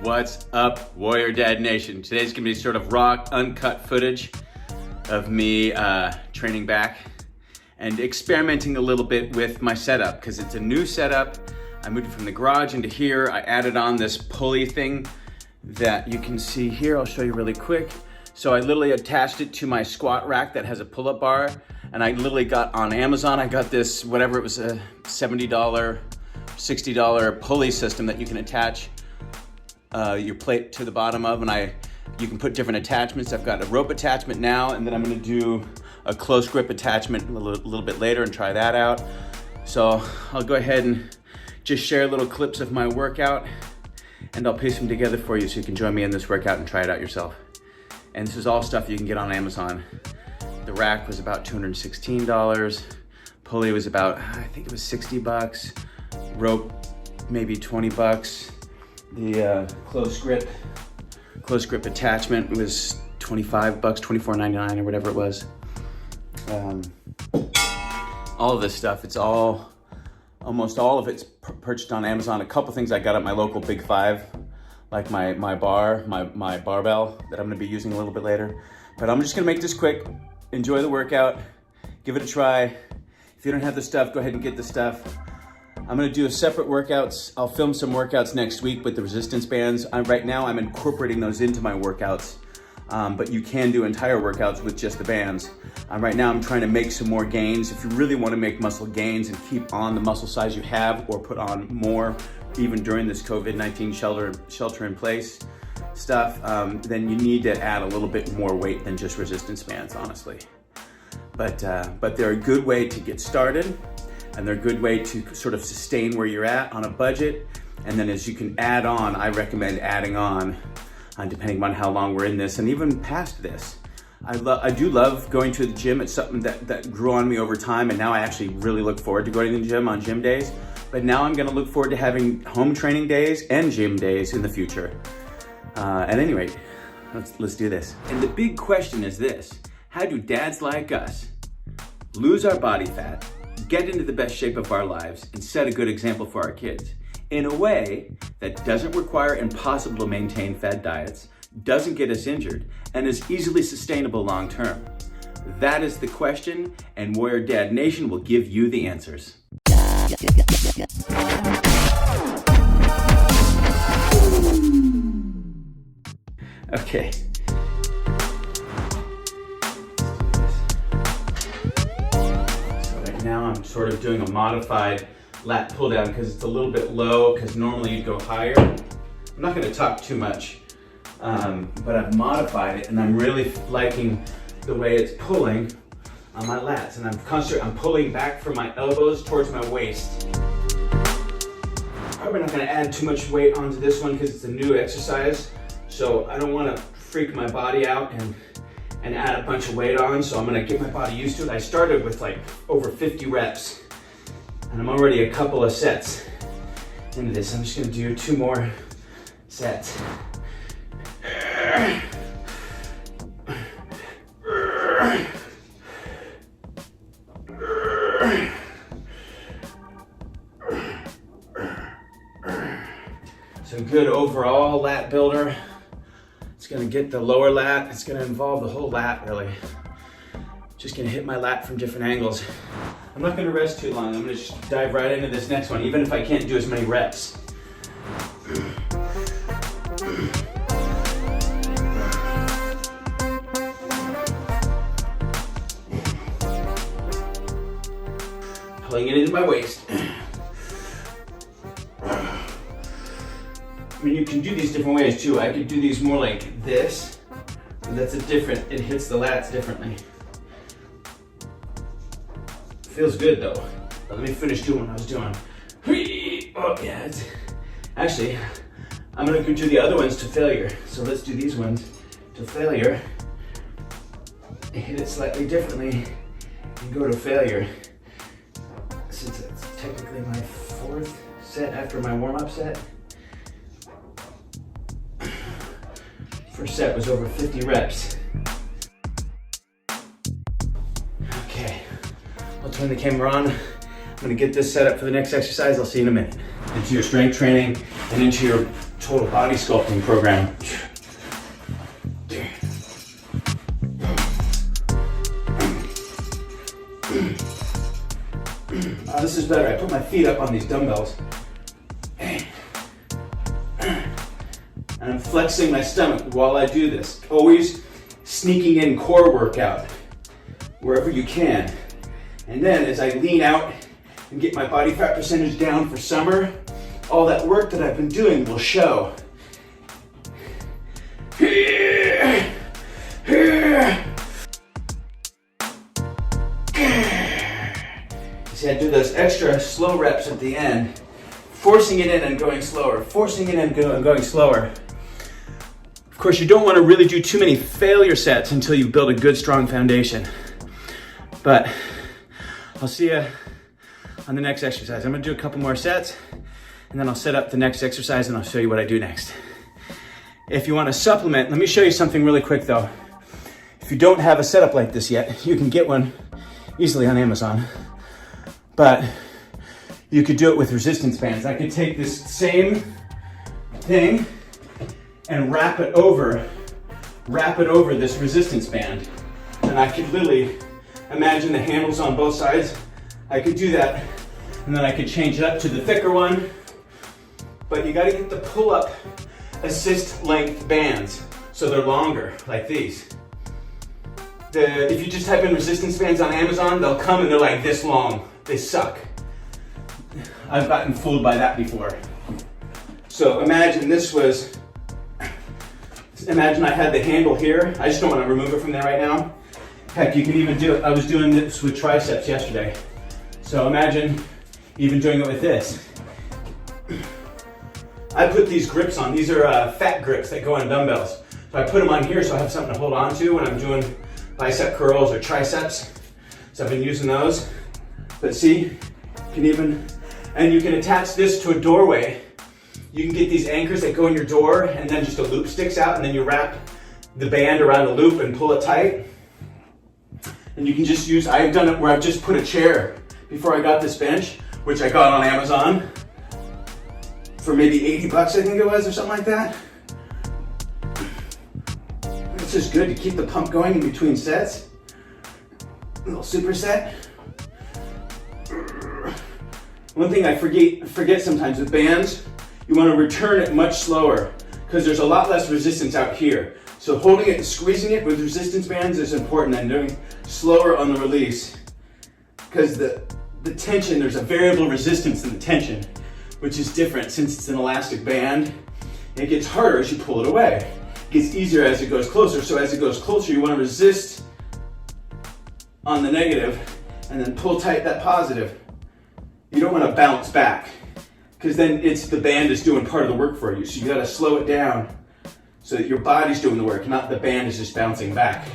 What's up, Warrior Dad Nation? Today's gonna be sort of raw, uncut footage of me training back and experimenting a little bit with my setup because it's a new setup. I moved it from the garage into here. I added on this pulley thing that you can see here. I'll show you really quick. So I literally attached it to my squat rack that has a pull-up bar, and I literally got on Amazon, I got this, whatever it was, a $70, $60 pulley system that you can attach your plate to the bottom of, and you can put different attachments. I've got a rope attachment now, and then I'm gonna do a close grip attachment a little bit later and try that out. So I'll go ahead and just share little clips of my workout, and I'll piece them together for you so you can join me in this workout and try it out yourself. And this is all stuff you can get on Amazon. The rack was about $216. Pulley was about, I think it was 60 bucks. Rope, maybe 20 bucks. The close grip attachment was 25 bucks, $24.99 or whatever it was. All of this stuff, almost all of it's purchased on Amazon. A couple things I got at my local Big Five, like my barbell that I'm gonna be using a little bit later. But I'm just gonna make this quick. Enjoy the workout, give it a try. If you don't have the stuff, go ahead and get the stuff. I'm gonna do a separate workouts. I'll film some workouts next week with the resistance bands. Right now I'm incorporating those into my workouts, but you can do entire workouts with just the bands. Right now I'm trying to make some more gains. If you really wanna make muscle gains and keep on the muscle size you have or put on more, even during this COVID-19 shelter in place stuff, then you need to add a little bit more weight than just resistance bands, honestly. But they're a good way to get started, and they're a good way to sort of sustain where you're at on a budget. And then as you can add on, I recommend adding on, depending on how long we're in this, and even past this. I do love going to the gym. It's something that grew on me over time, and now I actually really look forward to going to the gym on gym days. But now I'm gonna look forward to having home training days and gym days in the future. At any rate, let's do this. And the big question is this: how do dads like us lose our body fat, get into the best shape of our lives, and set a good example for our kids in a way that doesn't require impossible to maintain fad diets, doesn't get us injured, and is easily sustainable long term? That is the question, and Warrior Dad Nation will give you the answers. Okay. So right now I'm sort of doing a modified lat pull down because it's a little bit low, because normally you'd go higher. I'm not going to talk too much, but I've modified it, and I'm really liking the way it's pulling on my lats, and I'm pulling back from my elbows towards my waist. Probably not going to add too much weight onto this one because it's a new exercise, so I don't want to freak my body out and add a bunch of weight on, so I'm going to get my body used to it. I started with like over 50 reps, and I'm already a couple of sets into this. I'm just going to do 2 more sets. So good overall lat builder. It's gonna get the lower lat. It's gonna involve the whole lat, really. Just gonna hit my lat from different angles. I'm not gonna rest too long. I'm gonna just dive right into this next one, even if I can't do as many reps. Pulling it into my waist. I mean, you can do these different ways too. I could do these more like this, and it hits the lats differently. Feels good though. But let me finish doing what I was doing. Oh yeah, actually, I'm gonna do the other ones to failure. So let's do these ones to failure. Hit it slightly differently and go to failure. Since it's technically my 4th set after my warm-up set. First set was over 50 reps. Okay, I'll turn the camera on. I'm gonna get this set up for the next exercise. I'll see you in a minute. Into your strength training and into your total body sculpting program. Oh, this is better. I put my feet up on these dumbbells. And I'm flexing my stomach while I do this. Always sneaking in core workout wherever you can. And then as I lean out and get my body fat percentage down for summer, all that work that I've been doing will show. See, I do those extra slow reps at the end, forcing it in and going slower, forcing it in and going slower. Of course, you don't want to really do too many failure sets until you build a good, strong foundation. But I'll see you on the next exercise. I'm gonna do a couple more sets, and then I'll set up the next exercise and I'll show you what I do next. If you want to supplement, let me show you something really quick though. If you don't have a setup like this yet, you can get one easily on Amazon. But you could do it with resistance bands. I could take this same thing and wrap it over this resistance band. And I could literally imagine the handles on both sides. I could do that, and then I could change it up to the thicker one. But you gotta get the pull-up assist length bands so they're longer, like these. If you just type in resistance bands on Amazon, they'll come and they're like this long. They suck. I've gotten fooled by that before. So imagine I had the handle here. I just don't want to remove it from there right now. Heck, you can even do it. I was doing this with triceps yesterday. So imagine even doing it with this. I put these grips on. These are fat grips that go on dumbbells. So I put them on here so I have something to hold on to when I'm doing bicep curls or triceps. So I've been using those. But see, you can attach this to a doorway. You can get these anchors that go in your door, and then just a loop sticks out, and then you wrap the band around the loop and pull it tight. And you can just use, I've done it where I've just put a chair before I got this bench, which I got on Amazon for maybe 80 bucks, I think it was, or something like that. It's just good to keep the pump going in between sets. A little superset. One thing I forget sometimes with bands, you want to return it much slower because there's a lot less resistance out here. So holding it and squeezing it with resistance bands is important, and doing slower on the release because the tension, there's a variable resistance in the tension, which is different since it's an elastic band. And it gets harder as you pull it away. It gets easier as it goes closer. So as it goes closer, you want to resist on the negative and then pull tight that positive. You don't want to bounce back because then the band is doing part of the work for you. So you got to slow it down so that your body's doing the work, not the band is just bouncing back.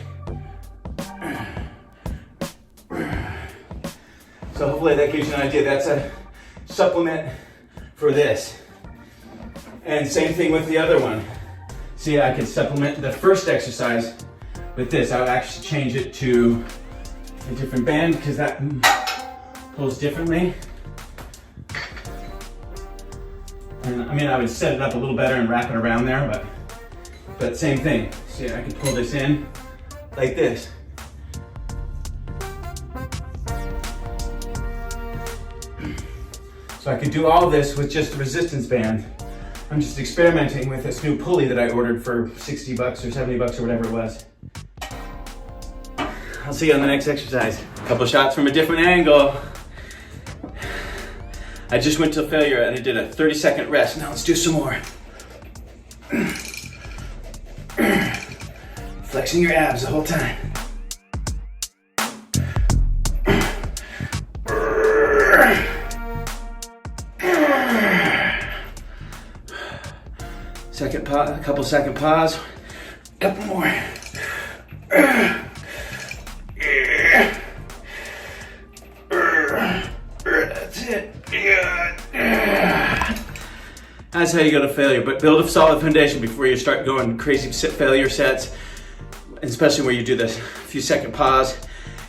So hopefully that gives you an idea. That's a supplement for this. And same thing with the other one. See, I could supplement the first exercise with this. I would actually change it to a different band because that pulls differently. And I mean, I would set it up a little better and wrap it around there, but same thing. See, I can pull this in like this. So I could do all this with just a resistance band. I'm just experimenting with this new pulley that I ordered for 60 bucks or 70 bucks or whatever it was. I'll see you on the next exercise. A couple shots from a different angle. I just went to failure and I did a 30-second rest. Now let's do some more. Flexing your abs the whole time. Second pause, a couple second pause. Couple more. That's it. That's how you go to failure, but build a solid foundation before you start going crazy failure sets, especially where you do this few second pause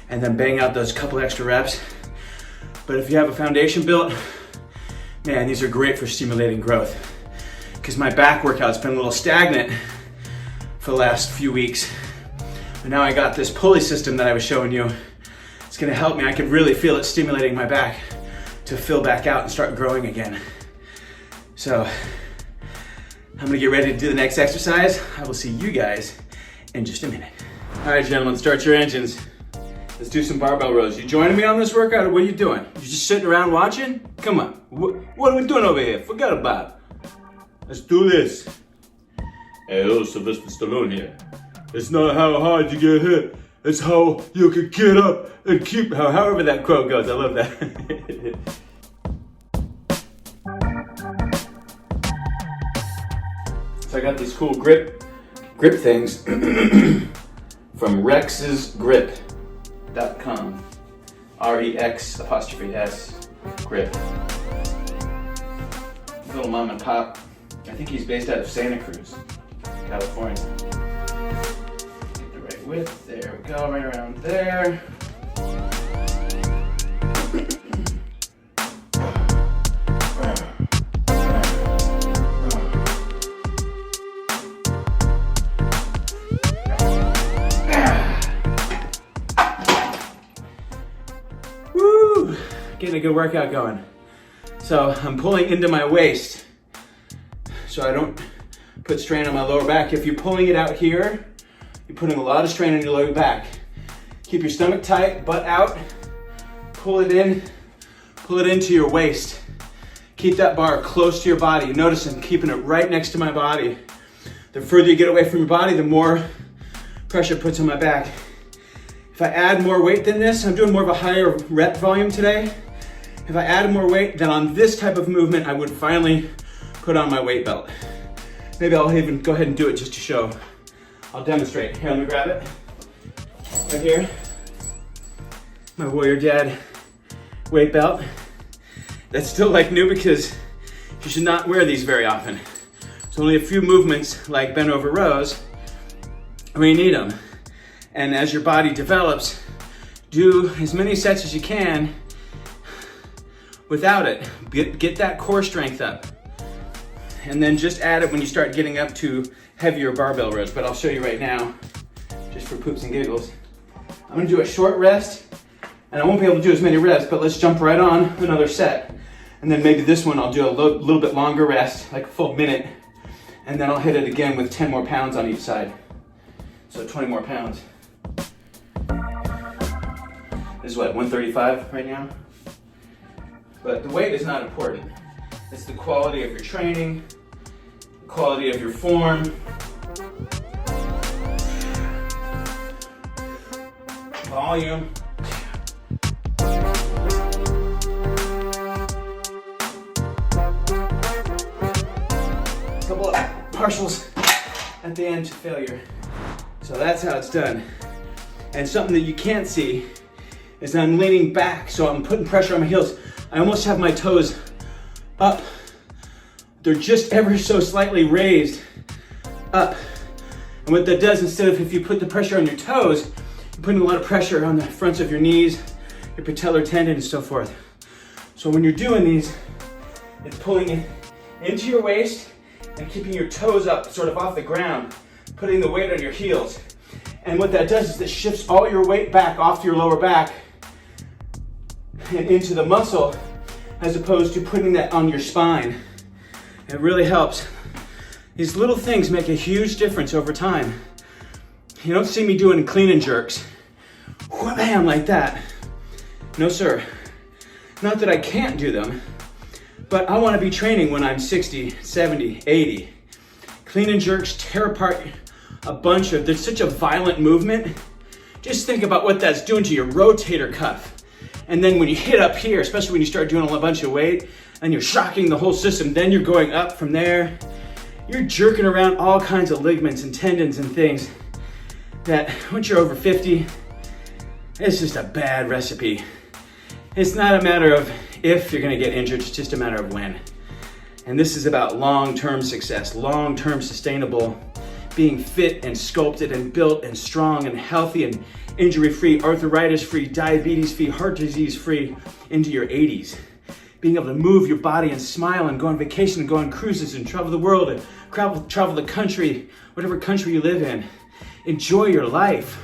and then bang out those couple extra reps. But if you have a foundation built, man, these are great for stimulating growth. because my back workout's been a little stagnant for the last few weeks. And now I got this pulley system that I was showing you. It's gonna help me. I can really feel it stimulating my back to fill back out and start growing again. So I'm gonna get ready to do the next exercise. I will see you guys in just a minute. All right, gentlemen, start your engines. Let's do some barbell rows. You joining me on this workout, or what are you doing? You just sitting around watching? Come on, what are we doing over here? Forget about it. Let's do this. Hey, hello, Sylvester Stallone here. It's not how hard you get hit, it's how you can get up and keep, however that quote goes. I love that. So I got these cool grip things from rexsgrip.com. REX''S grip. Little mom and pop. I think he's based out of Santa Cruz, California. Get the right width. There we go, right around there. Woo! Getting a good workout going. So I'm pulling into my waist so I don't put strain on my lower back. If you're pulling it out here, you're putting a lot of strain on your lower back. Keep your stomach tight, butt out, pull it into your waist. Keep that bar close to your body. Notice I'm keeping it right next to my body. The further you get away from your body, the more pressure it puts on my back. If I add more weight than this, I'm doing more of a higher rep volume today. If I added more weight, then on this type of movement, I would finally put on my weight belt. Maybe I'll even go ahead and do it just to show. I'll demonstrate. Here, let me grab it. Right here. My Warrior Dad weight belt. That's still like new because you should not wear these very often. It's only a few movements like bent over rows where you need them. And as your body develops, do as many sets as you can without it. Get that core strength up. And then just add it when you start getting up to heavier barbell rows. But I'll show you right now, just for poops and giggles. I'm gonna do a short rest, and I won't be able to do as many reps, but let's jump right on another set. And then maybe this one I'll do a little bit longer rest, like a full minute, and then I'll hit it again with 10 more pounds on each side. So 20 more pounds. This is what, 135 right now? But the weight is not important. It's the quality of your training, the quality of your form. Volume. A couple of partials at the end to failure. So that's how it's done. And something that you can't see is I'm leaning back, so I'm putting pressure on my heels. I almost have my toes up. They're just ever so slightly raised up. And what that does, instead of if you put the pressure on your toes, you're putting a lot of pressure on the fronts of your knees, your patellar tendon, and so forth. So when you're doing these, it's pulling it into your waist and keeping your toes up, sort of off the ground, putting the weight on your heels. And what that does is it shifts all your weight back off your lower back and into the muscle, as opposed to putting that on your spine. It really helps. These little things make a huge difference over time. You don't see me doing clean and jerks, wham, like that. No, sir. Not that I can't do them, but I want to be training when I'm 60, 70, 80. Clean and jerks tear apart a bunch of, there's such a violent movement. Just think about what that's doing to your rotator cuff. And then when you hit up here, especially when you start doing a bunch of weight, and you're shocking the whole system, then you're going up from there. You're jerking around all kinds of ligaments and tendons and things that once you're over 50, it's just a bad recipe. It's not a matter of if you're gonna get injured, it's just a matter of when. And this is about long-term success, long-term sustainable, being fit and sculpted and built and strong and healthy and injury-free, arthritis-free, diabetes-free, heart disease-free into your 80s. being able to move your body and smile and go on vacation and go on cruises and travel the world and travel the country, whatever country you live in. Enjoy your life.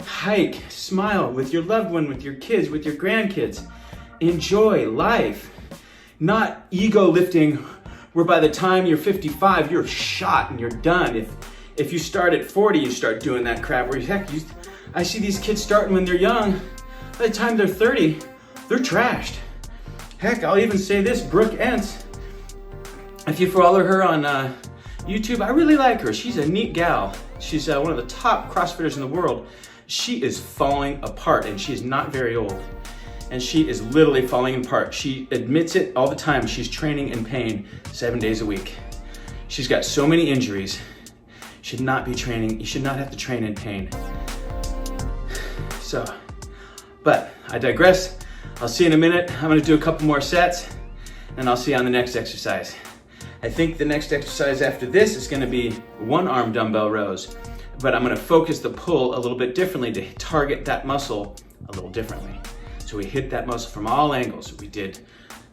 Hike, smile with your loved one, with your kids, with your grandkids. Enjoy life. Not ego lifting where by the time you're 55, you're shot and you're done. If you start at 40, you start doing that crap where I see these kids starting when they're young. By the time they're 30, they're trashed. Heck, I'll even say this, Brooke Entz. If you follow her on YouTube, I really like her. She's a neat gal. She's one of the top CrossFitters in the world. She is falling apart, and she is not very old. And she is literally falling apart. She admits it all the time. She's training in pain 7 days a week. She's got so many injuries. Should not be training. You should not have to train in pain. So, but I digress. I'll see you in a minute. I'm gonna do a couple more sets and I'll see you on the next exercise. I think the next exercise after this is gonna be one arm dumbbell rows, but I'm gonna focus the pull a little bit differently to target that muscle a little differently. So we hit that muscle from all angles. We did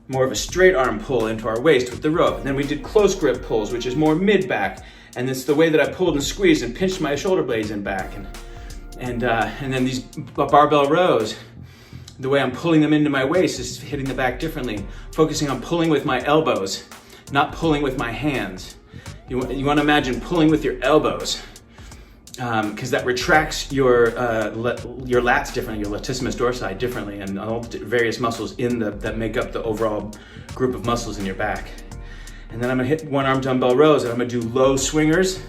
more of a straight arm pull into our waist with the rope. And then we did close grip pulls, which is more mid-back. And it's the way that I pulled and squeezed and pinched my shoulder blades in back. And then these barbell rows, the way I'm pulling them into my waist is hitting the back differently, focusing on pulling with my elbows, not pulling with my hands. You want to imagine pulling with your elbows, because that retracts your lats differently, your latissimus dorsi differently, and all the various muscles that make up the overall group of muscles in your back. And then I'm gonna hit one arm dumbbell rows, and I'm gonna do low swingers,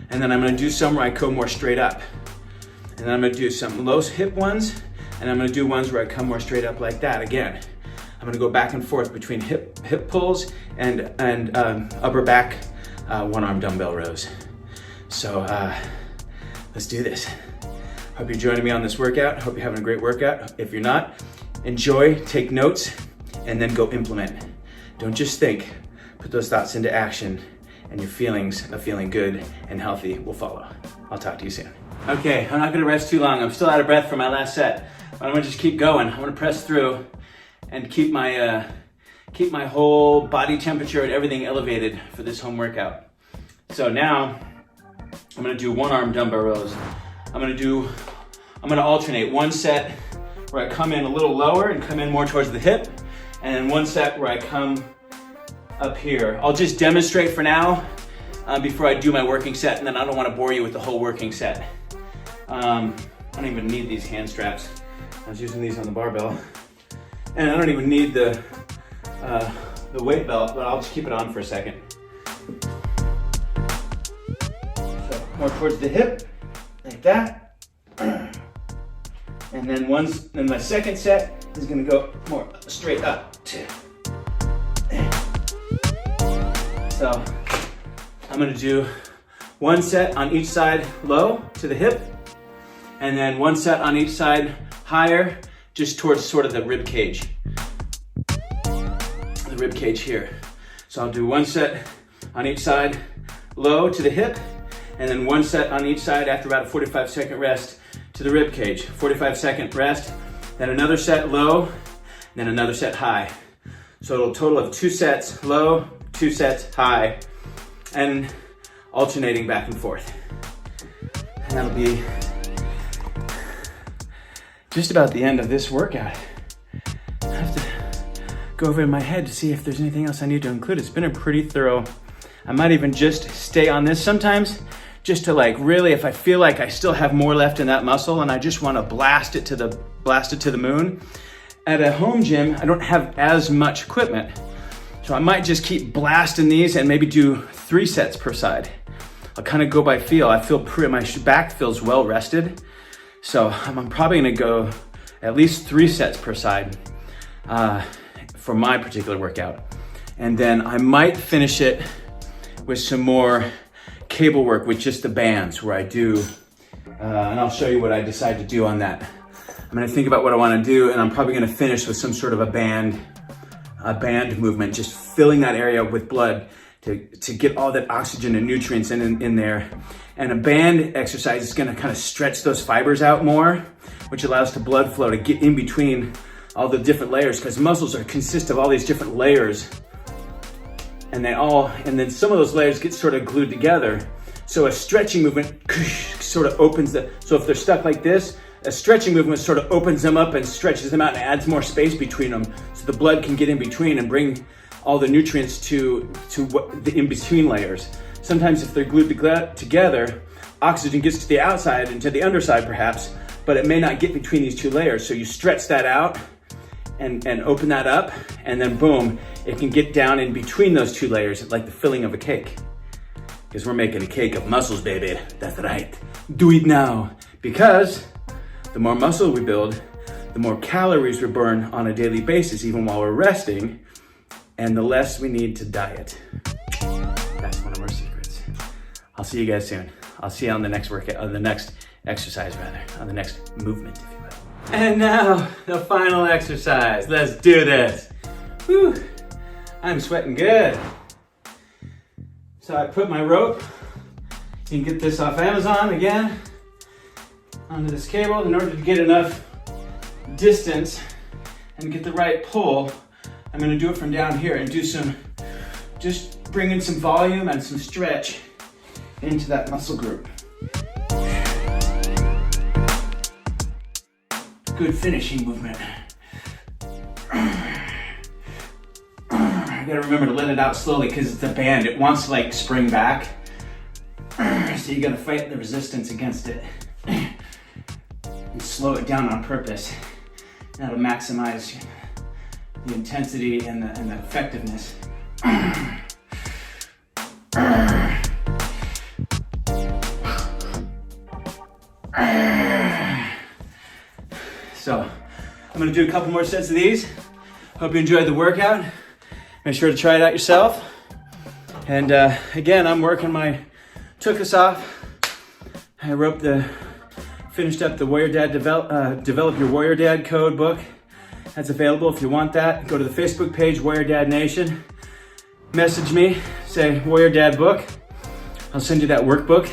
and then I'm gonna do some where I go more straight up. And then I'm gonna do some low hip ones, and I'm gonna do ones where I come more straight up like that again. I'm gonna go back and forth between hip pulls and upper back one arm dumbbell rows. So let's do this. Hope you're joining me on this workout. Hope you're having a great workout. If you're not, enjoy, take notes, and then go implement. Don't just think, put those thoughts into action, and your feelings of feeling good and healthy will follow. I'll talk to you soon. Okay, I'm not gonna rest too long. I'm still out of breath from my last set, but I'm gonna just keep going. I'm gonna press through and keep my whole body temperature and everything elevated for this home workout. So now, I'm gonna do one arm dumbbell rows. I'm gonna alternate one set where I come in a little lower and come in more towards the hip, and then one set where I come up here. I'll just demonstrate for now before I do my working set, and then I don't wanna bore you with the whole working set. I don't even need these hand straps. I was using these on the barbell. And I don't even need the weight belt, but I'll just keep it on for a second. So more towards the hip, like that. And then my second set is gonna go more straight up. So I'm gonna do one set on each side low to the hip, and then one set on each side higher, just towards sort of the rib cage. The rib cage here. So I'll do one set on each side low to the hip, and then one set on each side after about a 45-second rest to the rib cage. 45-second rest, then another set low, then another set high. So it'll total of 2 sets low, 2 sets high, and alternating back and forth. And that'll be just about the end of this workout. I have to go over in my head to see if there's anything else I need to include. It's been a pretty thorough. I might even just stay on this sometimes, just to really, if I feel like I still have more left in that muscle and I just want to blast it to the moon. At a home gym, I don't have as much equipment, so I might just keep blasting these and maybe do 3 sets per side. I'll kind of go by feel. I feel my back feels well rested. So I'm probably gonna go at least 3 sets per side for my particular workout. And then I might finish it with some more cable work with just the bands where I do, and I'll show you what I decide to do on that. I'm gonna think about what I wanna do, and I'm probably gonna finish with some sort of a band movement, just filling that area with blood to get all that oxygen and nutrients in there. And a band exercise is gonna kind of stretch those fibers out more, which allows the blood flow to get in between all the different layers, because muscles consist of all these different layers, and then some of those layers get sort of glued together. So a stretching movement sort of opens so if they're stuck like this, a stretching movement sort of opens them up and stretches them out and adds more space between them, so the blood can get in between and bring all the nutrients to the in-between layers. Sometimes if they're glued together, oxygen gets to the outside and to the underside perhaps, but it may not get between these two layers. So you stretch that out and open that up, and then boom, it can get down in between those two layers like the filling of a cake. Because we're making a cake of muscles, baby. That's right. Do it now. Because the more muscle we build, the more calories we burn on a daily basis, even while we're resting, and the less we need to diet. That's one of our secrets. I'll see you guys soon. I'll see you on the next workout, on the next exercise rather, on the next movement, if you will. And now, the final exercise. Let's do this. Whew, I'm sweating good. So I put my rope, you can get this off Amazon again, onto this cable. In order to get enough distance and get the right pull, I'm gonna do it from down here and just bring in some volume and some stretch into that muscle group. Good finishing movement. I gotta remember to let it out slowly because it's a band. It wants to like spring back. So you gotta fight the resistance against it and slow it down on purpose. That'll maximize the intensity and the effectiveness. So I'm gonna do a couple more sets of these. Hope you enjoyed the workout. Make sure to try it out yourself. And again, I'm working took this off. I finished up the Warrior Dad Develop Your Warrior Dad code book. That's available if you want that. Go to the Facebook page, Warrior Dad Nation. Message me, say Warrior Dad book. I'll send you that workbook.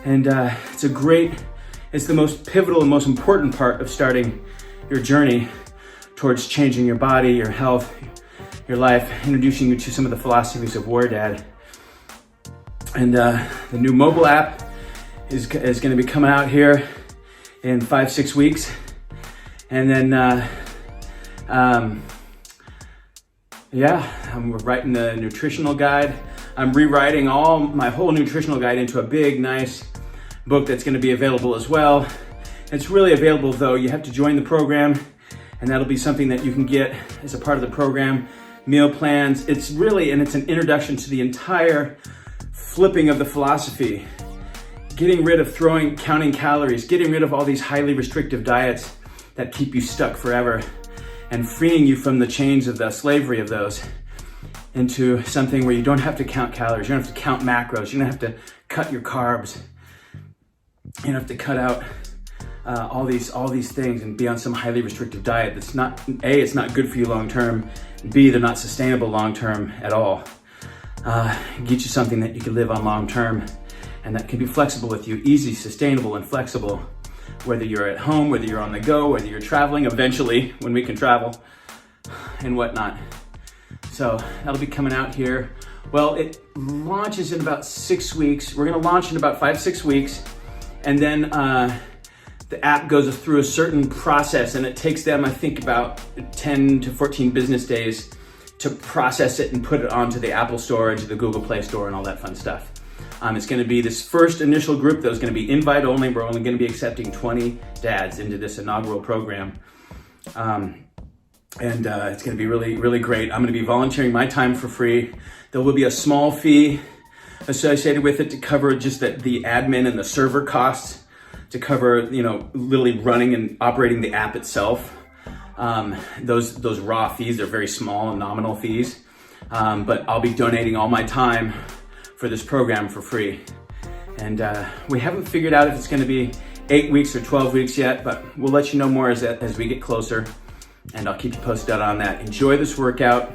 And it's the most pivotal and most important part of starting your journey towards changing your body, your health, your life, introducing you to some of the philosophies of Warrior Dad. And the new mobile app is gonna be coming out here in 5-6 weeks. And then, I'm writing the nutritional guide. I'm rewriting my whole nutritional guide into a big, nice book that's gonna be available as well. It's really available though. You have to join the program, and that'll be something that you can get as a part of the program. Meal plans. It's an introduction to the entire flipping of the philosophy. Getting rid of counting calories, getting rid of all these highly restrictive diets that keep you stuck forever, and freeing you from the chains of the slavery of those into something where you don't have to count calories, you don't have to count macros, you don't have to cut your carbs, you don't have to cut out all these things and be on some highly restrictive diet that's not, A, it's not good for you long term, B, they're not sustainable long term at all. Get you something that you can live on long term and that can be flexible with you, easy, sustainable, and flexible, whether you're at home, whether you're on the go, whether you're traveling eventually when we can travel and whatnot. So that'll be coming out here. Well, it launches in about 6 weeks. We're gonna launch in about 5-6 weeks, and then the app goes through a certain process, and it takes them, I think, about 10 to 14 business days to process it and put it onto the Apple Store, into the Google Play Store, and all that fun stuff. It's gonna be this first initial group that was gonna be invite only. We're only gonna be accepting 20 dads into this inaugural program. It's gonna be really, really great. I'm gonna be volunteering my time for free. There will be a small fee associated with it to cover just the admin and the server costs, to cover, literally running and operating the app itself. Those raw fees are very small and nominal fees, but I'll be donating all my time for this program for free. And we haven't figured out if it's gonna be 8 weeks or 12 weeks yet, but we'll let you know more as we get closer, and I'll keep you posted on that. Enjoy this workout,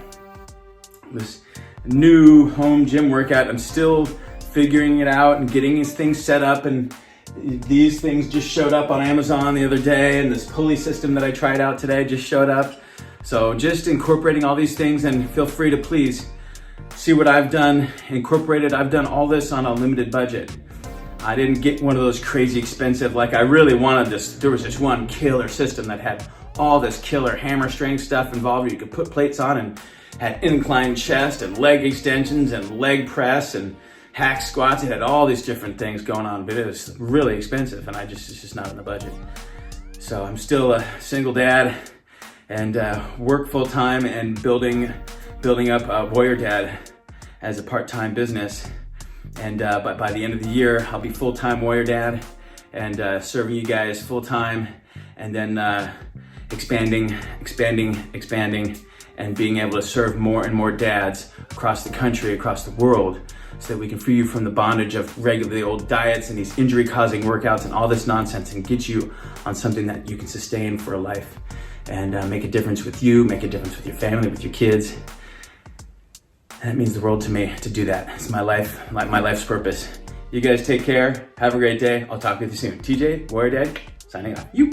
this new home gym workout. I'm still figuring it out and getting these things set up and These things just showed up on Amazon the other day, and this pulley system that I tried out today just showed up. So just incorporating all these things, and feel free to please see what I've done, incorporated. I've done all this on a limited budget. I didn't get one of those crazy expensive, like I really wanted this. There was this one killer system that had all this killer hammer strength stuff involved where you could put plates on and had inclined chest and leg extensions and leg press and hack squats. It had all these different things going on, but it was really expensive and it's just not in the budget. So I'm still a single dad and work full time and building up Warrior Dad as a part-time business. And by the end of the year, I'll be full-time Warrior Dad and serving you guys full-time, and then expanding, and being able to serve more and more dads across the country, across the world, so that we can free you from the bondage of regularly old diets and these injury-causing workouts and all this nonsense, and get you on something that you can sustain for a life and make a difference with you, make a difference with your family, with your kids. And it means the world to me to do that. It's my life, my life's purpose. You guys take care. Have a great day. I'll talk with you soon. TJ, Warrior Dad, signing off. You.